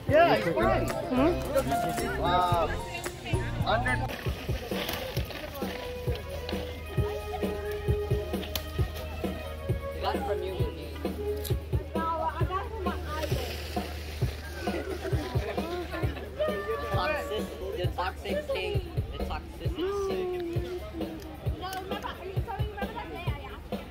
Yeah, it's fine. Wow. Under. Got it from you. No, I got it from my The toxic thing. The toxicity. No, remember, are you telling me remember that day I asked you?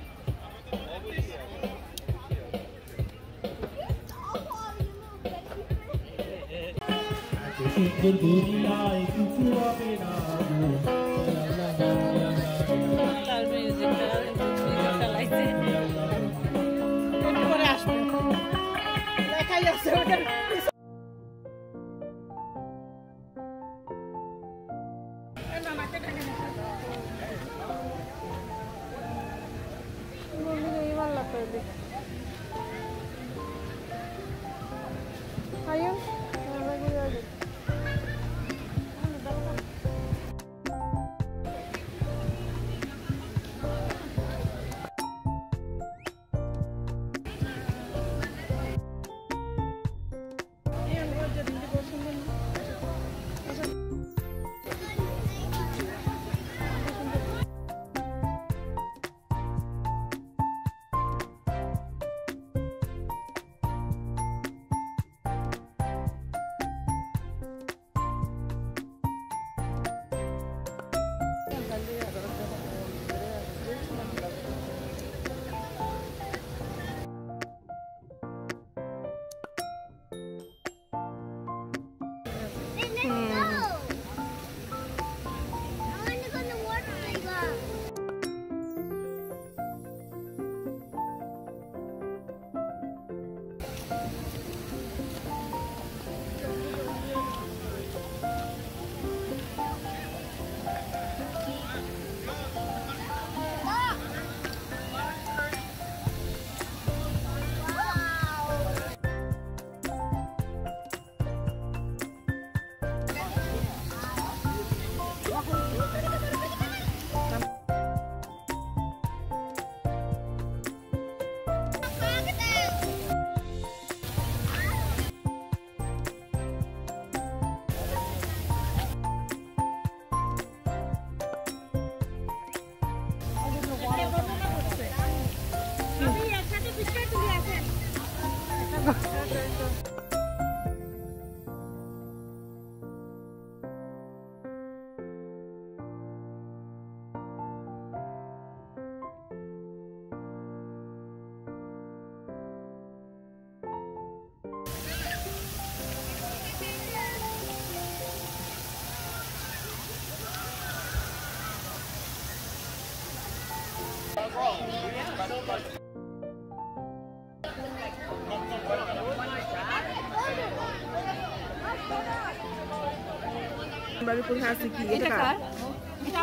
Baripur হাসি কি এটা কার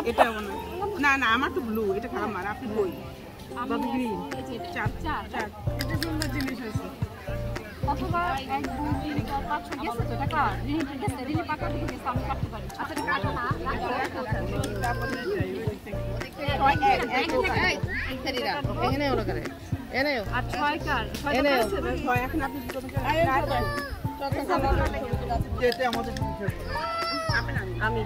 এটা না না আমার তো blue এটা খারাপ আমার আপনি কই বাবা গ্রিন চার চার চার এটা সুন্দর জিনিস আছে অথবা 1 2 3 4 5 6 গেছে তো টাকা রিনি গেছে রিনি পাকা দিকে গেছে আমি কাটতে পারি আচ্ছা এটা কাটো না এখানে ওরা করে এনে আর 6 কার 6 এনে আছে 6 এখন আপনি কত যেতে আমাদের আমি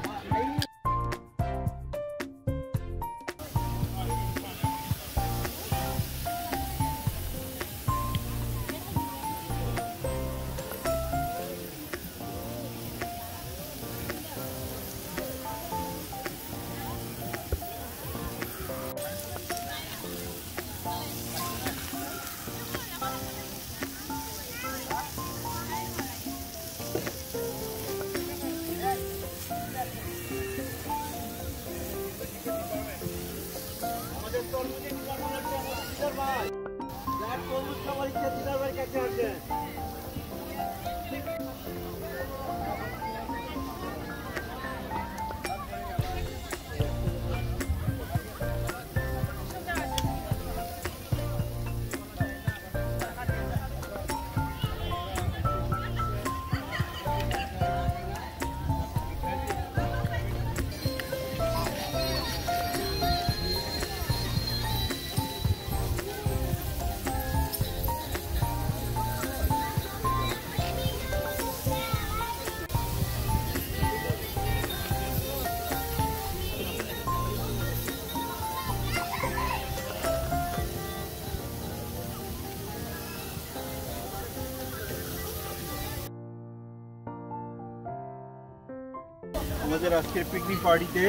আমাদের আজকের পিকনিক পার্টিতে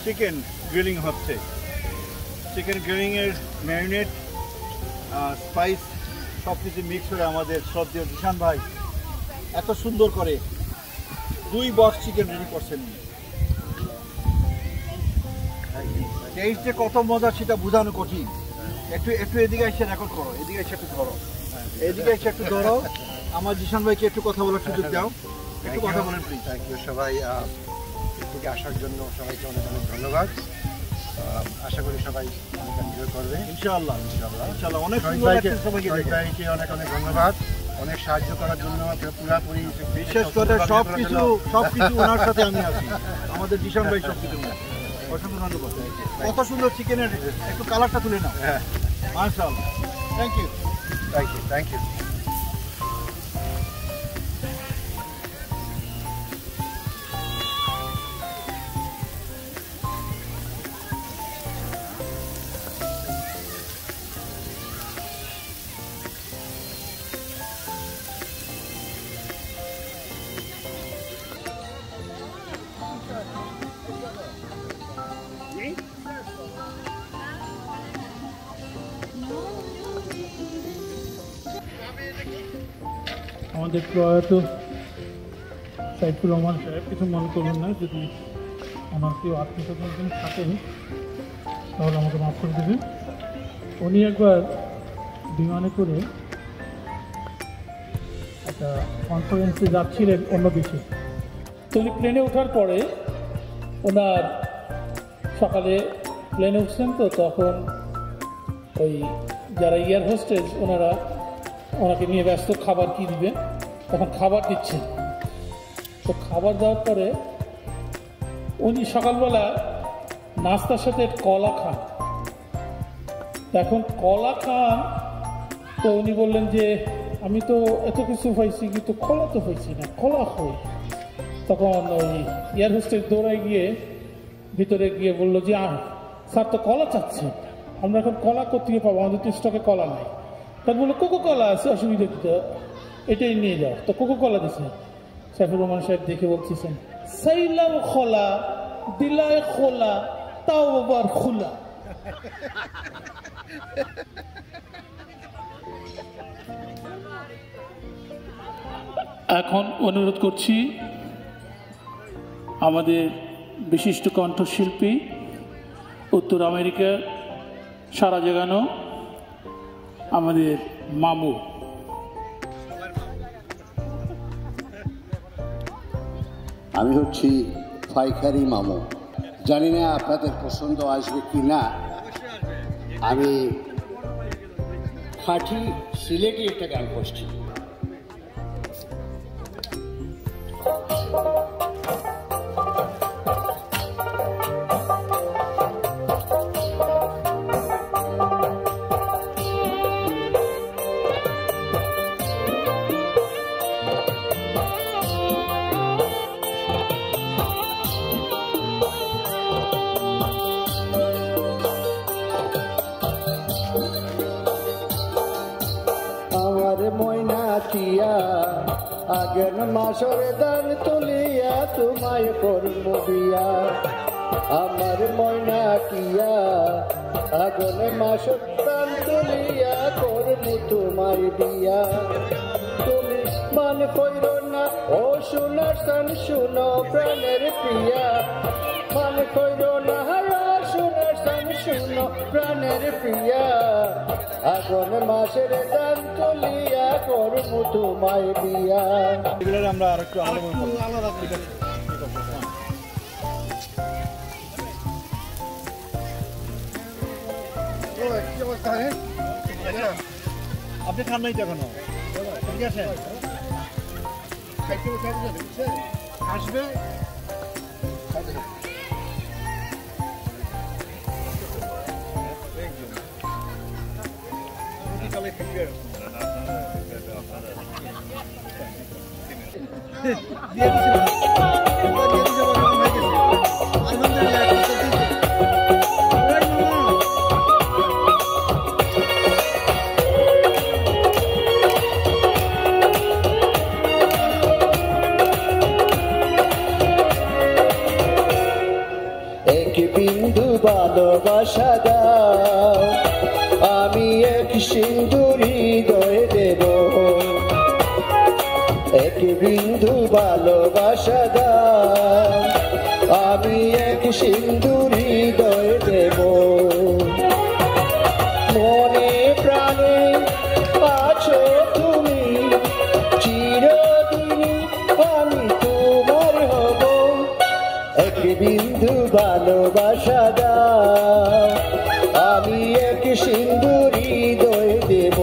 চিকেন গ্রিলিং হচ্ছে। চিকেন গ্রিলিং এর ম্যারিনেট স্পাইস সব কিছু মিক্স করে আমাদের শ্রদ্ধেয় জিশান ভাই এত সুন্দর করে 2 বক্স চিকেন রেডি করছেন। টেস্ট যে কত মজা সেটা বোঝানো কঠিন। একটু এদিকে এসে রেকর্ড করো, এদিকে এসে একটু ধরো, এদিকে এসে একটু ধরো। আমার জিশান ভাইকে একটু কথা বলার সুযোগ দাও, একটু কথা বলেন প্লিজ। থ্যাংক ইউ সবাই পিকনিকে আসার জন্য সবাইকে অনেক অনেক ধন্যবাদ। আশা করি সবাই অনেক এনজয় করবে ইনশাআল্লাহ। অনেক সবাইকে অনেক অনেক ধন্যবাদ, অনেক সাহায্য করার জন্য পুরাপুরি। বিশেষ করে সবকিছু ওনার সাথে আমি আছি, আমাদের জিশান ভাই সবকিছু অসংখ্য ধন্যবাদ। কত সুন্দর চিকেনের একটু কালারটা তুলে নাও। হ্যাঁ মাশাআল্লাহ, thank you thank you thank you. আমাদের প্রয়াত সাইফুর রহমান সাহেব, কিছু মনে করবেন না, যদি আমার কেউ আত্মীয়স্বজন থাকেন তাহলে আমাকে মাফ করে দেবেন। উনি একবার বিমানে করে একটা কনফারেন্সে যাচ্ছিলেন অন্য দেশে। তো উনি প্লেনে ওঠার পরে ওনার সকালে প্লেনে উঠছেন, তো তখন ওই যারা এয়ার হোস্টেস ওনাকে নিয়ে ব্যস্ত, খাবার কি দিবেন, তখন খাবার দিচ্ছেন। তো খাবার দেওয়ার পরে উনি সকালবেলা নাস্তার সাথে কলা খান। এখন কলা খান, তো উনি বললেন যে আমি তো এত কিছু পাইছি কিন্তু কলা তো পাইছি না, কলা হই। তখন ওই এয়ার হোস্টেস দৌড়ায় গিয়ে ভিতরে গিয়ে বললো যে স্যার তো কলা চাচ্ছেন, আমরা এখন কলা কোথেকে পাবো, আমাদের তো স্টকে কলা নাই। তার বললো কোকো কলা আছে, অসুবিধা কি, এটাই নিয়ে যাও। তো কোকো কলা দিছে। সাইফুর রহমান সাহেব দেখে বলতেছেন, সাইলাম খোলা দিলায় খোলা তাও আবার খোলা। এখন অনুরোধ করছি আমাদের বিশিষ্ট কণ্ঠশিল্পী, উত্তর আমেরিকার সারা জাগানো আমাদের মামু। আমি হচ্ছি পাইকারি মামু। জানি না আপনাদের পছন্দ আসবে কি না। আমি খাঁটি সিলেটি একটা গান করছি। ময়নাটিয়া আগের মাসর দান তুলিয়া তোমায় করব বিয়া। আমার ময়নাটিয়া আগের মাসর দান তুলিয়া করব তোমায় বিয়া। তুমি মান কইর না ও সোনার সান, শুনো প্রাণের প্রিয়া। মান কইর না সোনার সান, শুনো প্রাণের প্রিয়া। আগন মাসের দান করবো তোমায় বিয়া। এগুলোর আমরা আরেকটু আলাদা ঠিক আছে। আপনি খান নাই তো এখনো? ঠিক আছে আসবে এক বিন্দু ভালোবাসা দাও, আমি এক সিন্দুর হৃদয়ে দেব। এক বিন্দু ভালোবাসা দাও, আমি এক সিন্দুর হৃদয়ে দেব। মনে প্রাণে আছো তুমি, চিরদিন আমি তোমার হব। এক বিন্দু ভালোবাসা দাও, আমি এক সিন্দুর হৃদয় দেব।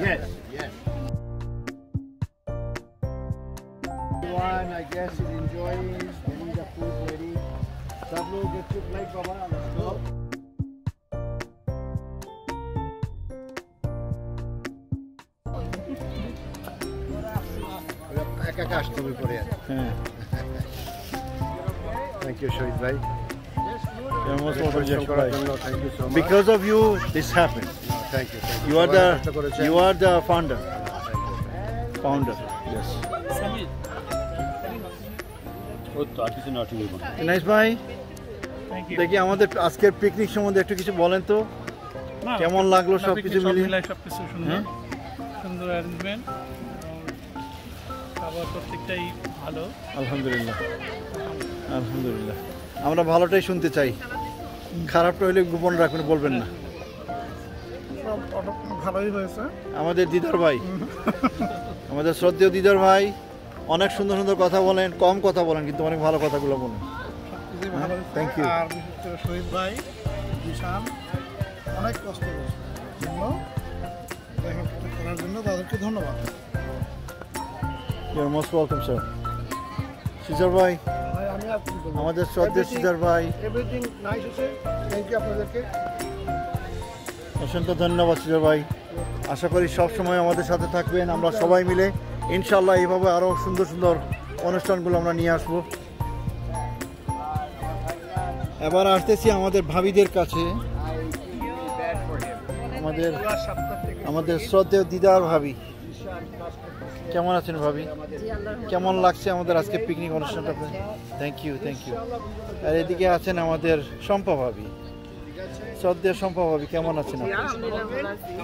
Yes, yes. Everyone, I guess, is enjoying getting the food ready. सब लोग get to play, Baba. Let's go. একা আসতে হবে পরে। হ্যাঁ। Thank you, Shahid bhai. You're most welcome, Jeff করার Bhai. জন্য thank you so much. Because of you, this happened. Thank you. You are the founder. Yes. Nice ভাই, দেখি আমাদের আজকের পিকনিক সম্বন্ধে একটু কিছু বলেন তো, কেমন লাগলো সবকিছু মিলিয়ে? সবকিছু সুন্দর, সুন্দর অ্যারেঞ্জমেন্ট, খাবার প্রত্যেকটাই ভালো। আলহামদুলিল্লাহ, আলহামদুলিল্লাহ। আমরা ভালোটাই শুনতে চাই, খারাপটা হলে গোপন রাখবেন, বলবেন না। ভালোই হয়েছে। আমাদের দিদার ভাই, আমাদের শ্রদ্ধেয় দিদার ভাই অনেক সুন্দর সুন্দর কথা বলেন, কম কথা বলেন কিন্তু অনেক ভালো কথাগুলো বলেন। Thank you. আর বিশেষ করে শহীদ ভাই, জিশান অনেক কষ্ট করছে জন্য, দেখা করার জন্য তাদেরকে ধন্যবাদ। You are most welcome sir. সিজার ভাই, আমি আর কি বলবো? আমাদের শ্রদ্ধেয় সিজার ভাই, Everything nice আছে। Thank you আপনাদেরকে। অসংখ্য ধন্যবাদ সিজার ভাই। আশা করি সব সময় আমাদের সাথে থাকবেন, আমরা সবাই মিলে ইনশাল্লাহ এইভাবে আরও সুন্দর সুন্দর অনুষ্ঠানগুলো আমরা নিয়ে আসবো। এবার আসতেছি আমাদের ভাবিদের কাছে, আমাদের শ্রদ্ধেয় দিদার ভাবি। কেমন আছেন ভাবি? কেমন লাগছে আমাদের আজকে পিকনিক অনুষ্ঠানটা? Thank you, thank you. আর এদিকে আছেন আমাদের শম্পা ভাবি, শ্রদ্ধেয় শম্পা ভাবি, কেমন আছেন আপনি?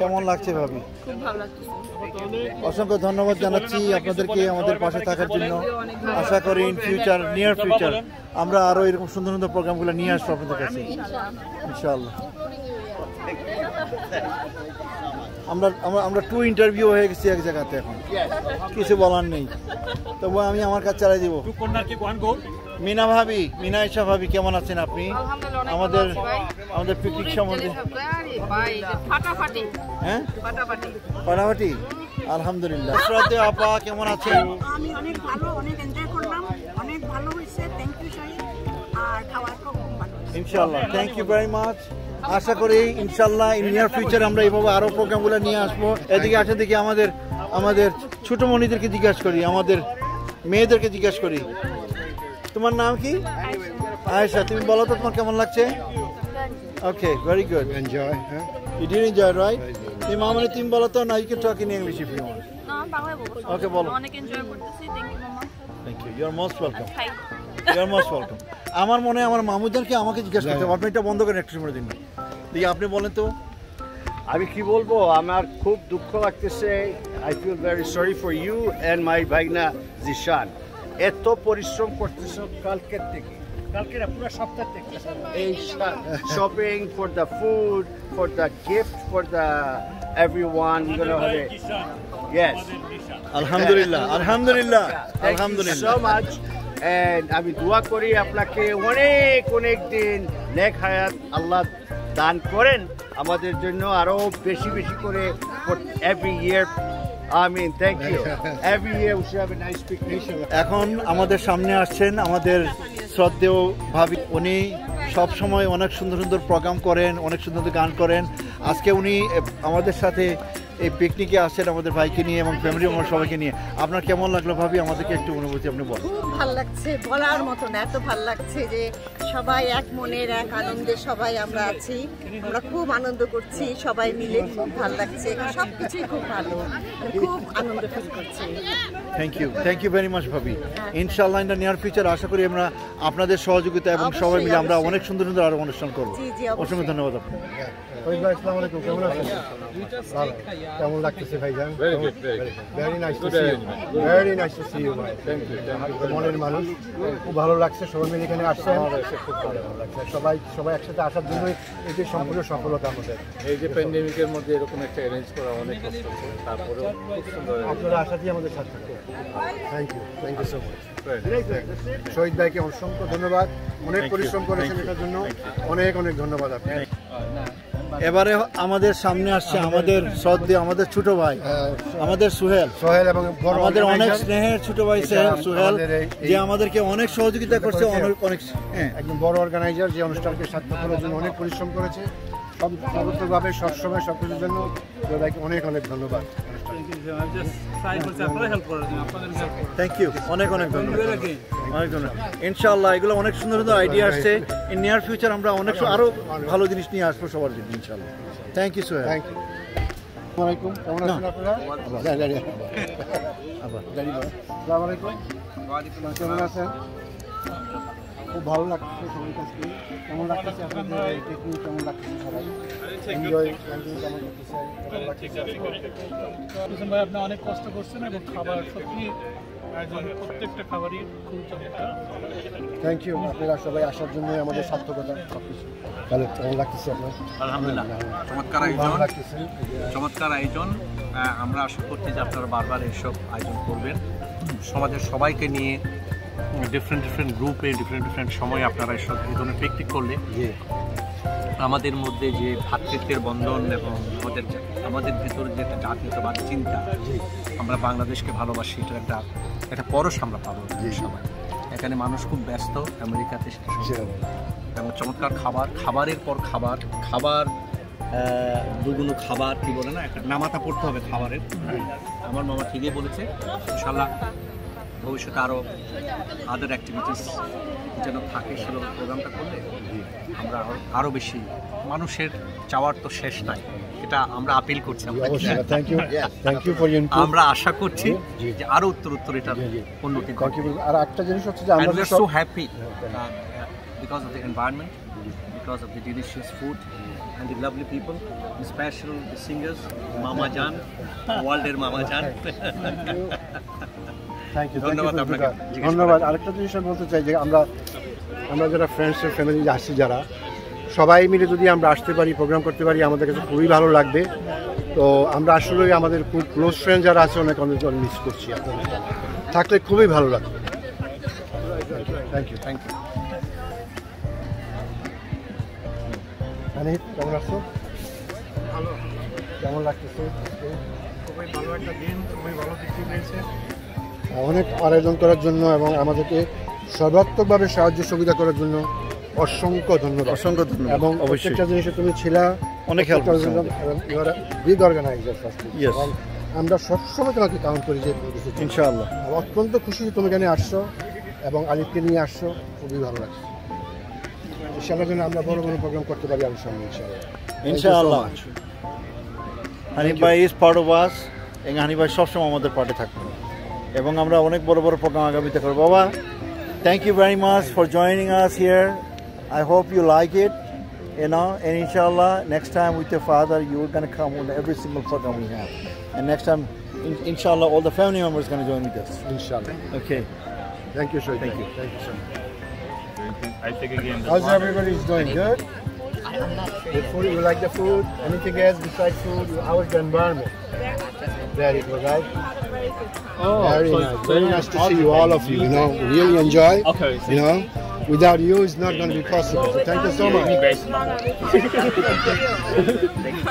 কেমন লাগছে ভাবি? অসংখ্য ধন্যবাদ জানাচ্ছি আপনাদেরকে আমাদের পাশে থাকার জন্য। আশা করি ইন ফিউচার, নিয়ার ফিউচার আমরা আরো এরকম সুন্দর সুন্দর প্রোগ্রামগুলো নিয়ে আসবো আপনাদের কাছে ইনশাআল্লাহ। আমরা টু ইন্টারভিউ হয়ে গেছি এক জায়গাতে, এখন কিছু বলার নেই, তবু আমি আমার কাজ চালাই দিব। মিনা ভাবি, মিনা ইশা ভাবি, কেমন আছেন আপনি? আমাদের পিকনিক সম্বন্ধে হ্যাঁ, ফাটাফাটি। আলহামদুলিল্লাহ। শ্রদ্ধেয় আপা কেমন আছেন? আমি অনেক ভালো, অনেক এনজয় করলাম, অনেক ভালো হয়েছে। থ্যাংক ইউ শাহিদ, আর খাওয়ার খুব ভালো। ইনশাআল্লাহ, থ্যাংক ইউ ভেরি মাচ। আশা করি ইনশাআল্লাহ ইন নিয়ার ফিউচার আমরা এইভাবে আরো প্রোগ্রামগুলো নিয়ে আসবো। এদিকে আসে দেখি আমাদের ছোট মনিদেরকে জিজ্ঞাসা করি, আমাদের মেয়েদেরকে জিজ্ঞাসা করি, তোমার নাম কি? আয়েশা, তুমি বলো তো তোমার কেমন লাগছে? Okay, very good. Enjoy, huh? You did enjoy, right? তুমি মামনি তুমি বলো তো, না you can talk in English if you want. না, বাংলায় বলবো। Okay, বলো। অনেক এনজয় করতেছি। থ্যাংক ইউ মামা। Thank you. You are most welcome. Hi. You are most welcome. আমার মনে হয় আমার মামুদেরকে আমাকে জিজ্ঞাসা করতে হবে। আপনি এটা বন্ধ করেন একটু সময় দিন। দেখি আপনি বলেন তো। আমি কি বলবো, আমার খুব দুঃখ লাগতেছে। I feel very sorry for you and my ভাইনা জিশান। এত পরিশ্রম করতেছ কালকের থেকে, কালকে না পুরো সপ্তাহ থেকে, এই shopping for the food, for the gift, for the everyone, you know হবে। ইয়েস, আলহামদুলিল্লাহ, আলহামদুলিল্লাহ, থ্যাংক ইউ আলহামদুলিল্লাহ। So much. এন্ড আমি দোয়া করি আপনাকে অনেক অনেক দিন নেক হায়াত আল্লাহ দান করেন আমাদের জন্য, আরো বেশি বেশি করে এভরি ইয়ার। আমিন, thank you. Every year we should have a nice picnic. এখন আমাদের সামনে আসছেন আমাদের শ্রদ্ধেয় ভাবি। উনি সব সময় অনেক সুন্দর সুন্দর প্রোগ্রাম করেন, অনেক সুন্দর সুন্দর গান করেন। আজকে উনি আমাদের সাথে এই পিকনিকে আসছেন আমাদের ভাইকে নিয়ে এবং ফ্যামিলি আমার সবাইকে নিয়ে। আপনার কেমন লাগলো ভাবি, আমাদেরকে একটু অনুভূতি আপনি বলেন। খুব ভালো লাগছে, বলার মতো না, এত ভালো লাগছে যে সবাই এক মনের এক আনন্দে সবাই আমরা আছি, আমরা খুব আনন্দ করছি সবাই মিলে, খুব ভালো লাগছে, সব কিছুই খুব ভালো, খুব আনন্দ ফিল করছি। থ্যাংক ইউ ভেরি মাচ ভাবি। ইনশাআল্লাহ ইন দ্য নিয়ার ফিউচার আশা করি আমরা আপনাদের সহযোগিতা এবং সবাই মিলে আমরা অনেক সুন্দর সুন্দর আরো অনুষ্ঠান করবো। অসংখ্য ধন্যবাদ আপনাকে। আসসালামু আলাইকুম, কেমন আছেন? ভালো। কেমন লাগতেছে ভাইজান? Very nice to see you, very nice to see you ভাই। Thank you. মনের মানুষ, খুব ভালো লাগছে সবাই মিলে এখানে আসছেন, খুব ভালো লাগছে। সবাই একসাথে আসার জন্যই এটি সম্পূর্ণ সফলতা আমাদের। এই যে প্যান্ডেমিকের মধ্যে এরকম একটা অ্যারেঞ্জ করা অনেক কষ্ট, তারপরেও খুব সুন্দর। আপনারা আসাতেই আমাদের সাথে। Thank you so much. Shahid ভাইকে অসংখ্য ধন্যবাদ, অনেক পরিশ্রম করেছেন এটার জন্য, অনেক অনেক ধন্যবাদ আপনাকে। এবারে আমাদের সামনে আসছে আমাদের শ্রদ্ধেয়, আমাদের ছোট ভাই, আমাদের সোহেল এবং আমাদের অনেক স্নেহের ছোট ভাই সোহেল, যে আমাদেরকে অনেক সহযোগিতা করছে, অনেক একদম বড় অর্গানাইজার, যে অনুষ্ঠানকে সার্থক করার জন্য অনেক পরিশ্রম করেছে সর্বোত্তভাবে, সবসময় সবকিছুর জন্য ভাইকে অনেক অনেক ধন্যবাদ। থ্যাংক ইউ, অনেক অনেক ধন্যবাদ, অনেক ধন্যবাদ। ইনশাআল্লাহ এগুলো অনেক সুন্দর সুন্দর আইডিয়া আসছে, ইন নিয়ার ফিউচার আমরা অনেক আরো ভালো জিনিস নিয়ে আসবো সবার জন্য ইনশাআল্লাহ। Thank you Sohel. Thank you. আসসালামু আলাইকুম, কেমন আছেন আপনারা? আসসালামু আলাইকুম, কেমন আছেন? খুব ভালো লাগছে সবাই কাছে। কেমন লাগতেছে আপনাদের এই পিকনিক, কেমন লাগতেছে সবাই? এনজয় কেমন করতেছে? ভাই আপনি অনেক কষ্ট করছেন এবং খাবার সত্যি আয়োজন, প্রত্যেকটা খাবারই খুব চমৎকার। থ্যাংক ইউ আপনারা সবাই আসার জন্য, আমাদের সার্থকতা সবকিছু ভালো। কেমন লাগতেছে আপনার? আলহামদুলিল্লাহ, চমৎকার আয়োজন, চমৎকার আয়োজন। আমরা আশা করছি যে আপনারা বারবার এইসব আয়োজন করবেন, সমাজের সবাইকে নিয়ে ডিফারেন্ট গ্রুপে ডিফারেন্ট সময়ে আপনারা এসব এই ধরনের পিকনিক করলে আমাদের মধ্যে যে ভ্রাতৃত্বের বন্ধন এবং আমাদের ভিতরে যে একটা জাতীয়তাবাদ চিন্তা, আমরা বাংলাদেশকে ভালোবাসি, এটার একটা পরশ আমরা পাবো সবাই। এখানে মানুষ খুব ব্যস্ত, আমেরিকাতে এবং চমৎকার খাবারের পর খাবার দুগুলো খাবার, কি বলে না, একটা নামাতা পড়তে হবে খাবারের। আমার মামা ঠিকই বলেছে, ইনশাআল্লাহ ভবিষ্যতে আরও আদার অ্যাক্টিভিটিস যেন থাকে, সেগুলো প্রোগ্রামটা করলে আমরা আরও বেশি, মানুষের চাওয়ার তো শেষ নাই, এটা আমরা আপিল করছি। আমরা আশা করছি যে আরও উত্তর এটার উন্নতি। আর একটা জিনিস হচ্ছে যে আমরা so happy because of the environment, because of the delicious food and the lovely people, especially the singers, Mama Jan, world-এর Mama Jan. থ্যাংক ইউ, ধন্যবাদ। আরেকটা জিনিস আমি বলতে চাই যে আমরা যারা ফ্রেন্ডস আর ফ্যামিলি আসছি, যারা সবাই মিলে যদি আমরা আসতে পারি, প্রোগ্রাম করতে পারি, আমাদের কাছে খুবই ভালো লাগবে। তো আমরা আসলে আমাদের খুব ক্লোজ ফ্রেন্ড যারা আছে অনেক মিস করছি, আপনাদের থাকলে খুবই ভালো লাগবে। Thank you. কেমন আছো? ভালো। কেমন লাগতেছে? খুবই ভালো একটা দিন, খুবই ভালো পিকনিক হয়েছে। অনেক আয়োজন করার জন্য এবং আমাদেরকে সর্বাত্মকভাবে সাহায্য সুবিধা করার জন্য অসংখ্য ধন্যবাদ। এবং প্রত্যেকটা জিনিসে তুমি ছিলা, অনেক হেল্প করেছো। বিগ অর্গানাইজার আমরা সবসময় তোমাকে কাউন্ট করি যে ইনশাআল্লাহ। অত্যন্ত খুশি তুমি এখানে আসছো এবং আলিফকে নিয়ে আসছো, খুবই ভালো লাগছে। ইনশাআল্লাহ যেন আমরা বড় প্রোগ্রাম করতে পারি আমার সামনে ইনশাআল্লাহ। হানিফ ভাই ইজ পার্ট অফ আস, এবং হানিফ ভাই সবসময় আমাদের পার্টে থাকবে এবং আমরা অনেক বড় প্রোগ্রাম আগামীতে করবো। বাবা, thank you very much for joining us here. I hope you like it, and inshallah next time with your father you're going to come on every single program we have, and next time inshallah all the family members are going to join with us, inshallah. Okay, thank you sir. Thank you so much. I think again, how's everybody is doing? Good. The food, you like the food? Anything else besides food? How is the environment? Very good, right? oh, very nice to see you, all of you, really enjoy. Okay, Without you, it's not going to be possible. So thank you so much.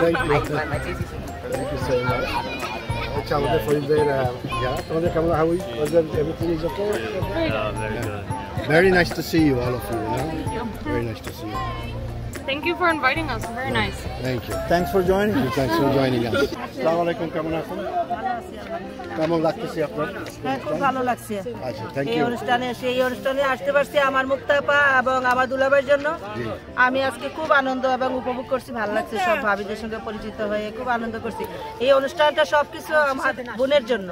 Thank you so much. Everything is okay? very good. Very nice to see you, all of you. Very nice to see you. Thank you for inviting us. Very nice. Thank you. Thanks for joining. Thanks for joining us. আসসালামু আলাইকুম, কেমন আছেন? কেমন লাগতেছে আপনার? হ্যাঁ, খুব ভালো লাগছে আচ্ছা, থ্যাংক এই ইউ। অনুষ্ঠানে আসতে পারছি আমার মুক্তাপা এবং আমার দুলাভাইয়ের জন্য। আমি আজকে খুব আনন্দ এবং উপভোগ করছি, ভালো লাগছে সব ভাবিদের সঙ্গে পরিচিত হয়ে খুব আনন্দ করছি। এই অনুষ্ঠানটা সবকিছু আমার বোনের জন্য,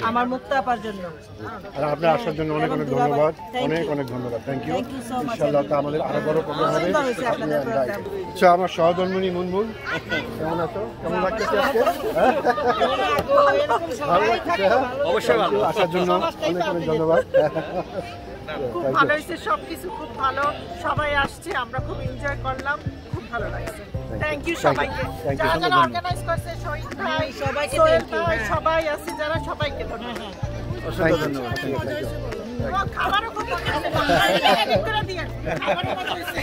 আমার মুক্তাপার জন্য। আর আপনার আসার জন্য অনেক অনেক ধন্যবাদ, অনেক অনেক ধন্যবাদ, থ্যাংক ইউ। ইনশাআল্লাহ তো আমাদের আরো বড় প্রোগ্রাম হবে। আচ্ছা, আমার সহধর্মিণী মুনমুন, কেমন আছো? কেমন লাগতেছে আজকে? ভালো লাগছে? অবশ্যই ভালো। আসার জন্য অনেক অনেক ধন্যবাদ। খুব ভালো হয়েছে, সবকিছু খুব ভালো, সবাই আসছে, আমরা খুব এনজয় করলাম, খুব ভালো লাগছে। থ্যাংক ইউ সবাইকে, যারা যারা অর্গানাইজ করছে, শহীদ ভাই, সবাইকে সবাই আছে যারা, সবাইকে ধন্যবাদ। ধন্যবাদ। খাবারও খুব মজা হয়েছে, খাবারও মজা হয়েছে।